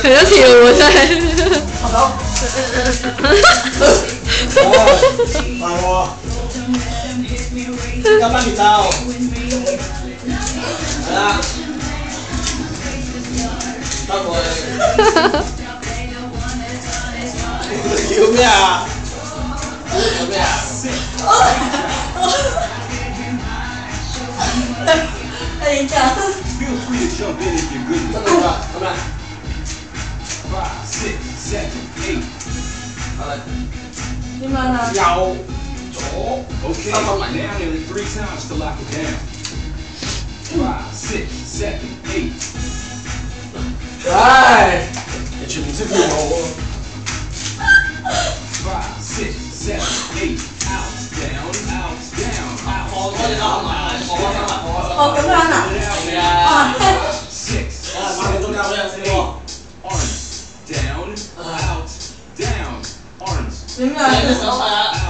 佢都跳喎真係。拍手。係喎。有翻條袖。係啦。得佢。叫咩啊？叫咩啊？係㗎。Feel free to jump in if you're good. 得㗎，咁啦。 5, 6, 7, 8. 係啦。點樣啊？右左。Okay, now nearly 3 times to lock it down. 5, 6, 7, 8. 唉，你全唔識跳舞喎。 5, 6, 7, 8. Out, down, out, down. 我哋啱埋，哦，咁樣啊？係啊。 6, 馬上中間嗰樣先喎。 arms, down, out, down, arms. 點樣？你手勢啊！